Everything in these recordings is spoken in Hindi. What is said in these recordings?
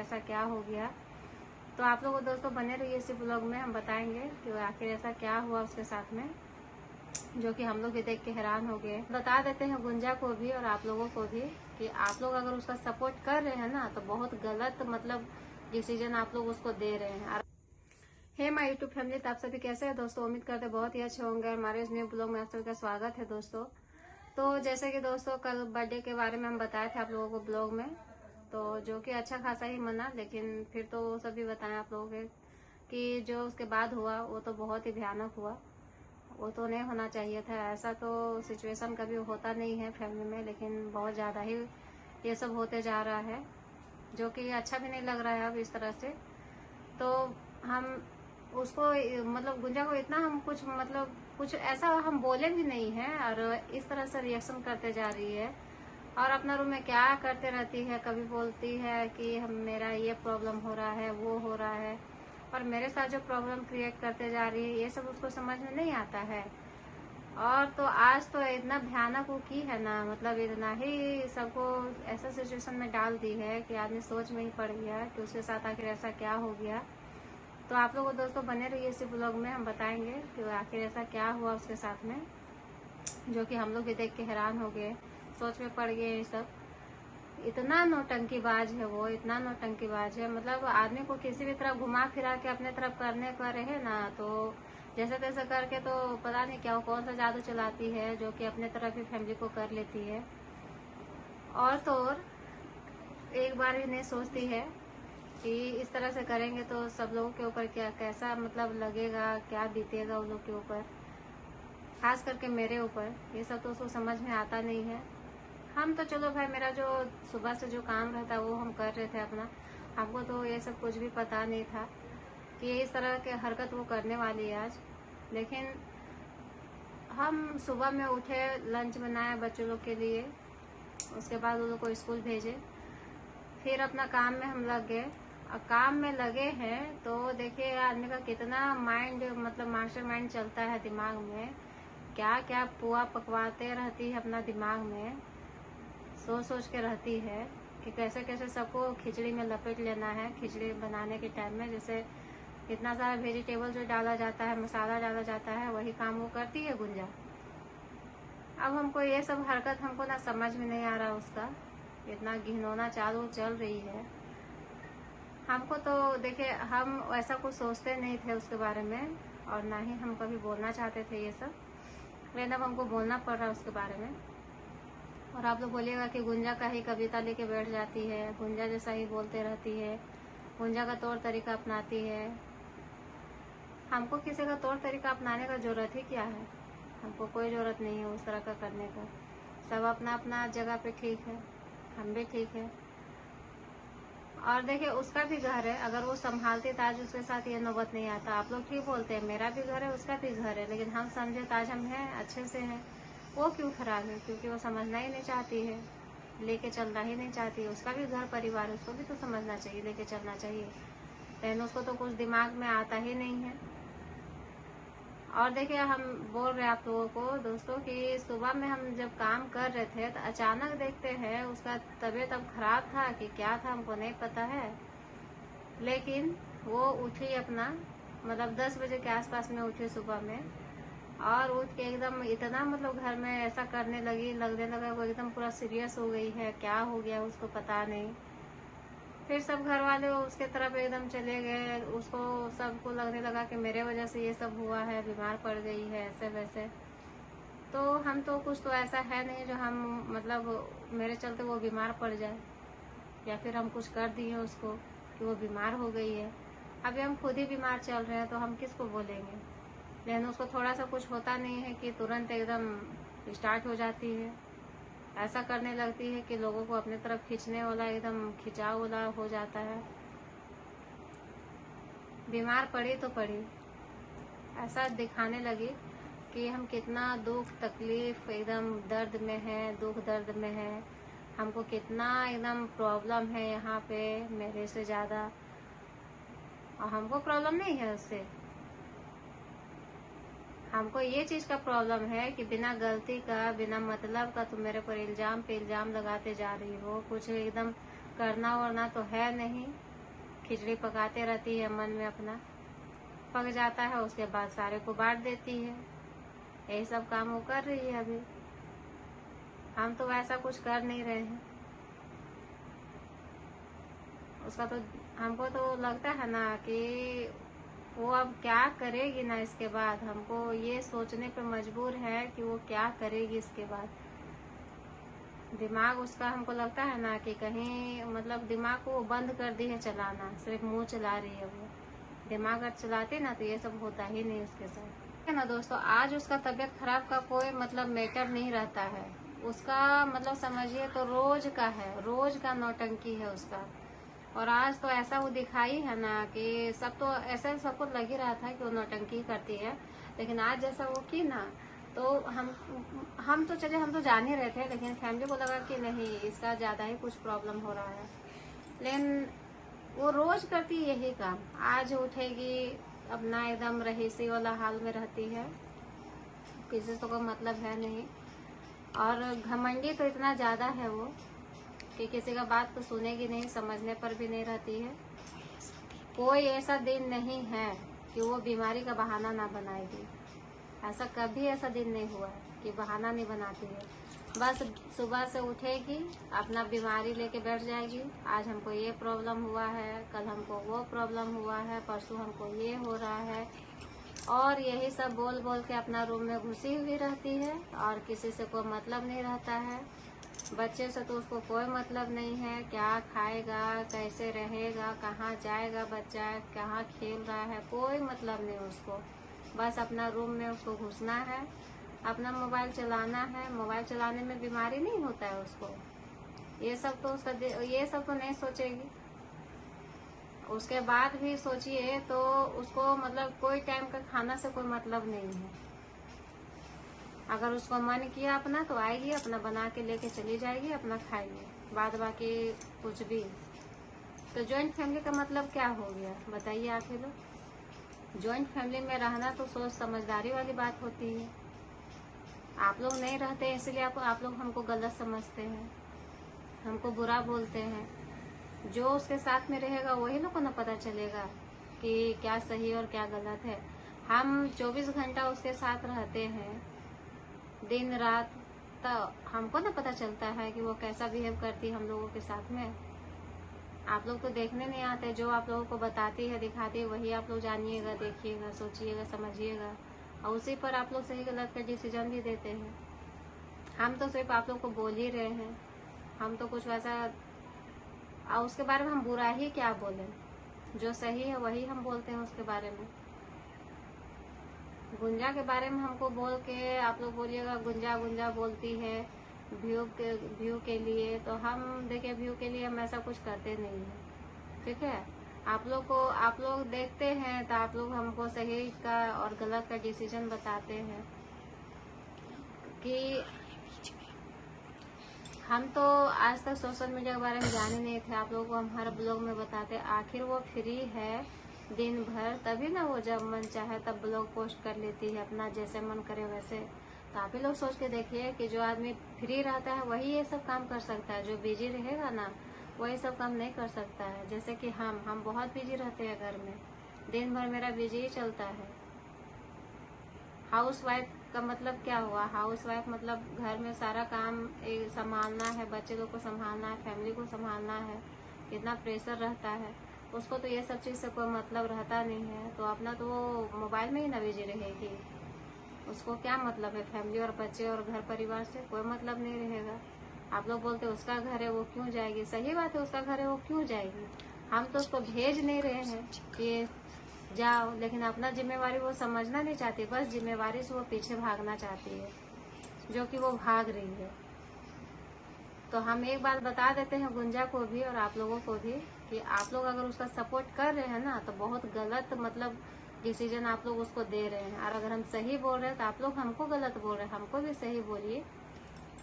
ऐसा क्या हो गया। तो आप लोग दोस्तों बने रहिए इसी ब्लॉग में, हम बताएंगे कि आखिर ऐसा क्या हुआ उसके साथ में, जो कि हम लोग भी देख के हैरान हो गए। बता देते हैं गुंजा को भी और आप लोगों को भी कि आप लोग अगर उसका सपोर्ट कर रहे हैं ना तो बहुत गलत मतलब डिसीजन आप लोग उसको दे रहे हैं। हे माय यूट्यूब फैमिली, तो आप सभी कैसे हैं दोस्तों? उम्मीद करते बहुत ही अच्छे होंगे। हमारे इस न्यू ब्लॉग में आप सभी का स्वागत है दोस्तों। तो जैसे कि दोस्तों कल बर्थडे के बारे में हम बताए थे आप लोगों को ब्लॉग में, तो जो कि अच्छा खासा ही मना, लेकिन फिर तो वो सभी बताएं आप लोगों के कि जो उसके बाद हुआ वो तो बहुत ही भयानक हुआ। वो तो नहीं होना चाहिए था, ऐसा तो सिचुएशन कभी होता नहीं है फैमिली में, लेकिन बहुत ज़्यादा ही ये सब होते जा रहा है, जो कि अच्छा भी नहीं लग रहा है अब इस तरह से। तो हम उसको मतलब गुंजा को इतना हम कुछ ऐसा हम बोले भी नहीं है और इस तरह से रिएक्शन करते जा रही है और अपना रूम में क्या करते रहती है। कभी बोलती है कि हम मेरा ये प्रॉब्लम हो रहा है, वो हो रहा है, और मेरे साथ जो प्रॉब्लम क्रिएट करते जा रही है ये सब उसको समझ में नहीं आता है। और तो आज तो इतना भयानक वो की है ना, मतलब इतना ही सबको ऐसा सिचुएशन में डाल दी है कि आदमी सोच में ही पड़ गया कि उसके साथ आखिर ऐसा क्या हो गया। तो आप लोग दोस्तों बने रहिए इसी ब्लॉग में, हम बताएंगे कि आखिर ऐसा क्या हुआ उसके साथ में, जो कि हम लोग भी देख के हैरान हो गए, सोच में पड़ गए। ये सब इतना नौटंकीबाज है वो, इतना नौटंकीबाज है, मतलब आदमी को किसी भी तरह घुमा फिरा के अपने तरफ करने का रहे ना तो जैसे तैसे करके तो पता नहीं क्या कौन सा जादू चलाती है जो कि अपने तरफ ही फैमिली को कर लेती है। और तो और एक बार भी नहीं सोचती है कि इस तरह से करेंगे तो सब लोगों के ऊपर क्या कैसा मतलब लगेगा, क्या बीतेगा उन लोग के ऊपर, खास करके मेरे ऊपर। ये सब तो उसको समझ में आता नहीं है। हम तो चलो भाई, मेरा जो सुबह से जो काम रहता है वो हम कर रहे थे अपना, हमको तो ये सब कुछ भी पता नहीं था कि इस तरह के हरकत वो करने वाली है आज। लेकिन हम सुबह में उठे, लंच बनाया बच्चों लोग के लिए, उसके बाद उन लोग को स्कूल भेजे, फिर अपना काम में हम लग गए। और काम में लगे हैं तो देखिए आदमी का कितना माइंड मतलब मास्टर माइंड चलता है दिमाग में, क्या क्या पुआ पकवाते रहती है अपना दिमाग में, सोच सोच के रहती है कि कैसे कैसे सबको खिचड़ी में लपेट लेना है। खिचड़ी बनाने के टाइम में जैसे इतना सारा वेजिटेबल जो डाला जाता है, मसाला डाला जाता है, वही काम वो करती है गुंजा। अब हमको ये सब हरकत हमको ना समझ में नहीं आ रहा, उसका इतना घिनौना चालू चल रही है। हमको तो देखिए हम ऐसा कुछ सोचते नहीं थे उसके बारे में और ना ही हम कभी बोलना चाहते थे ये सब, लेकिन अब हमको बोलना पड़ रहा है उसके बारे में। और आप लोग बोलिएगा कि गुंजा का ही कविता लेके बैठ जाती है, गुंजा जैसा ही बोलते रहती है, गुंजा का तौर तरीका अपनाती है। हमको किसी का तौर तरीका अपनाने का जरूरत ही क्या है? हमको कोई जरूरत नहीं है उस तरह का करने का। सब अपना अपना जगह पे ठीक है, हम भी ठीक है। और देखिए उसका भी घर है, अगर वो संभालती तो आज उसके साथ ये नौबत नहीं आता। आप लोग ठीक बोलते हैं, मेरा भी घर है उसका भी घर है, लेकिन हम समझे तो आज हम हैं, अच्छे से हैं। वो क्यों खराब है? क्योंकि वो समझना ही नहीं चाहती है, लेके चलना ही नहीं चाहती है। उसका भी घर परिवार है, उसको भी तो समझना चाहिए, लेके चलना चाहिए, लेकिन उसको तो कुछ दिमाग में आता ही नहीं है। और देखिए हम बोल रहे हैं आप लोगों को दोस्तों कि सुबह में हम जब काम कर रहे थे तो अचानक देखते हैं उसका तबीयत अब खराब था कि क्या था हमको नहीं पता है, लेकिन वो उठी अपना मतलब 10 बजे के आसपास में उठी सुबह में, और उठ के एकदम इतना मतलब घर में ऐसा करने लगी, लगने लगा वो एकदम पूरा सीरियस हो गई है, क्या हो गया उसको पता नहीं। फिर सब घर वाले उसके तरफ एकदम चले गए, उसको सबको लगने लगा कि मेरे वजह से ये सब हुआ है, बीमार पड़ गई है ऐसे वैसे। तो हम तो कुछ तो ऐसा है नहीं जो हम मतलब मेरे चलते वो बीमार पड़ जाए या फिर हम कुछ कर दिए उसको कि वो बीमार हो गई है। अभी हम खुद ही बीमार चल रहे हैं तो हम किसको बोलेंगे? लेकिन उसको थोड़ा सा कुछ होता नहीं है कि तुरंत एकदम स्टार्ट हो जाती है, ऐसा करने लगती है कि लोगों को अपने तरफ खींचने वाला एकदम खिंचाव वाला हो जाता है। बीमार पड़ी तो पड़ी, ऐसा दिखाने लगी कि हम कितना दुख तकलीफ एकदम दर्द में है, दुख दर्द में है, हमको कितना एकदम प्रॉब्लम है यहाँ पे मेरे से ज़्यादा, और हमको प्रॉब्लम नहीं है उससे। हमको ये चीज़ का प्रॉब्लम है कि बिना गलती का, बिना मतलब का तुम मेरे पर इल्ज़ाम पे इल्ज़ाम लगाते जा रही हो। कुछ एकदम करना वरना तो है नहीं, खिचड़ी पकाते रहती है मन में अपना, पक जाता है उसके बाद सारे को बांट देती है। यही सब काम वो कर रही है अभी। हम तो वैसा कुछ कर नहीं रहे हैं। उसका तो हमको तो लगता है ना कि वो अब क्या करेगी ना, इसके बाद हमको ये सोचने पे मजबूर है कि वो क्या करेगी इसके बाद। दिमाग उसका हमको लगता है ना कि कहीं मतलब दिमाग को वो बंद कर दी है चलाना, सिर्फ मुंह चला रही है वो। दिमाग अगर चलाते ना तो ये सब होता ही नहीं उसके साथ, है ना दोस्तों। आज उसका तबीयत खराब का कोई मतलब मैटर नहीं रहता है उसका, मतलब समझिए तो रोज का है, रोज का नौटंकी है उसका। और आज तो ऐसा वो दिखाई है ना कि सब तो ऐसा सबको लग ही रहा था कि वो नौटंकी करती है, लेकिन आज जैसा वो की ना तो हम तो चले, हम तो जान ही रहे थे, लेकिन फैमिली को लगा कि नहीं इसका ज्यादा ही कुछ प्रॉब्लम हो रहा है। लेकिन वो रोज करती है यही काम। आज उठेगी अपना एकदम रहीसी वाला हाल में रहती है, किसी से कोई मतलब है नहीं। और घमंडी तो इतना ज्यादा है वो कि किसी का बात तो सुनेगी नहीं, समझने पर भी नहीं रहती है। कोई ऐसा दिन नहीं है कि वो बीमारी का बहाना ना बनाएगी। ऐसा कभी ऐसा दिन नहीं हुआ है कि बहाना नहीं बनाती है। बस सुबह से उठेगी अपना बीमारी लेके बैठ जाएगी। आज हमको ये प्रॉब्लम हुआ है, कल हमको वो प्रॉब्लम हुआ है, परसों हमको ये हो रहा है, और यही सब बोल बोल के अपना रूम में घुसी हुई रहती है और किसी से कोई मतलब नहीं रहता है। बच्चे से तो उसको कोई मतलब नहीं है, क्या खाएगा, कैसे रहेगा, कहाँ जाएगा बच्चा, कहाँ खेल रहा है, कोई मतलब नहीं उसको। बस अपना रूम में उसको घुसना है, अपना मोबाइल चलाना है। मोबाइल चलाने में बीमारी नहीं होता है उसको, ये सब तो उसका ये सब तो नहीं सोचेगी। उसके बाद भी सोचिए तो उसको मतलब कोई टाइम का खाना से कोई मतलब नहीं है। अगर उसको मन किया अपना तो आएगी, अपना बना के लेके चली जाएगी, अपना खाएगी, बाद बाकी कुछ भी। तो जॉइंट फैमिली का मतलब क्या हो गया बताइए आप ही लोग। जॉइंट फैमिली में रहना तो सोच समझदारी वाली बात होती है। आप लोग नहीं रहते इसलिए आप लोग हमको गलत समझते हैं, हमको बुरा बोलते हैं। जो उसके साथ में रहेगा वही लोग को ना पता चलेगा कि क्या सही और क्या गलत है। हम 24 घंटा उसके साथ रहते हैं दिन रात, तो हमको ना पता चलता है कि वो कैसा बिहेव करती है हम लोगों के साथ में। आप लोग तो देखने नहीं आते, जो आप लोगों को बताती है दिखाती है वही आप लोग जानिएगा, देखिएगा, सोचिएगा, समझिएगा, और उसी पर आप लोग सही गलत का डिसीजन भी देते हैं। हम तो सिर्फ आप लोग को बोल ही रहे हैं, हम तो कुछ वैसा और उसके बारे में हम बुरा ही क्या बोलें, जो सही है वही हम बोलते हैं उसके बारे में। गुंजा के बारे में हमको बोल के आप लोग बोलिएगा गुंजा गुंजा बोलती है व्यू के लिए, तो हम देखिए व्यू के लिए हम ऐसा कुछ करते नहीं है, ठीक है। आप लोग देखते हैं तो आप लोग हमको सही का और गलत का डिसीजन बताते हैं कि हम तो आज तक सोशल मीडिया के बारे में जाने नहीं थे। आप लोगों को हम हर ब्लॉग में बताते, आखिर वो फ्री है दिन भर, तभी ना वो जब मन चाहे तब ब्लॉग पोस्ट कर लेती है अपना, जैसे मन करे वैसे। तो आप ही लोग सोच के देखिए कि जो आदमी फ्री रहता है वही ये सब काम कर सकता है, जो बिजी रहेगा ना वही सब काम नहीं कर सकता है। जैसे कि हम बहुत बिजी रहते हैं घर में, दिन भर मेरा बिजी ही चलता है। हाउस वाइफ का मतलब क्या हुआ, हाउस वाइफ मतलब घर में सारा काम संभालना है, बच्चे लोग को संभालना है, फैमिली को संभालना है, कितना प्रेशर रहता है। उसको तो ये सब चीज से कोई मतलब रहता नहीं है, तो अपना तो वो मोबाइल में ही ना बिजी रहेगी। उसको क्या मतलब है फैमिली और बच्चे और घर परिवार से, कोई मतलब नहीं रहेगा। आप लोग बोलते उसका घर है वो क्यों जाएगी, सही बात है उसका घर है वो क्यों जाएगी। हम तो उसको भेज नहीं रहे हैं कि जाओ, लेकिन अपना जिम्मेवारी वो समझना नहीं चाहती, बस जिम्मेवारी से वो पीछे भागना चाहती है, जो कि वो भाग रही है। तो हम एक बात बता देते हैं गुंजा को भी और आप लोगों को भी कि आप लोग अगर उसका सपोर्ट कर रहे हैं ना तो बहुत गलत मतलब डिसीजन आप लोग उसको दे रहे हैं। और अगर हम सही बोल रहे हैं तो आप लोग हमको गलत बोल रहे हैं, हमको भी सही बोलिए।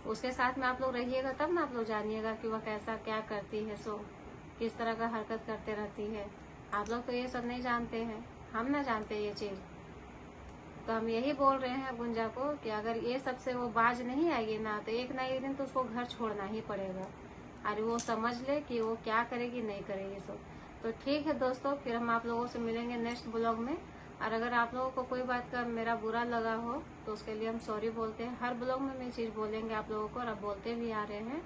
उसके साथ में आप लोग रहिएगा तब ना आप लोग जानिएगा कि वह कैसा क्या करती है, सो किस तरह का हरकत करते रहती है। आप लोग तो ये सब नहीं जानते हैं, हम ना जानते ये चीज। तो हम यही बोल रहे हैं गुंजा को कि अगर ये सबसे वो बाज नहीं आएगी ना तो एक दिन तो उसको घर छोड़ना ही पड़ेगा। और वो समझ ले कि वो क्या करेगी नहीं करेगी। सो तो ठीक है दोस्तों, फिर हम आप लोगों से मिलेंगे नेक्स्ट ब्लॉग में। और अगर आप लोगों को कोई बात का मेरा बुरा लगा हो तो उसके लिए हम सॉरी बोलते हैं। हर ब्लॉग में मैं चीज बोलेंगे आप लोगों को, और अब बोलते भी आ रहे हैं।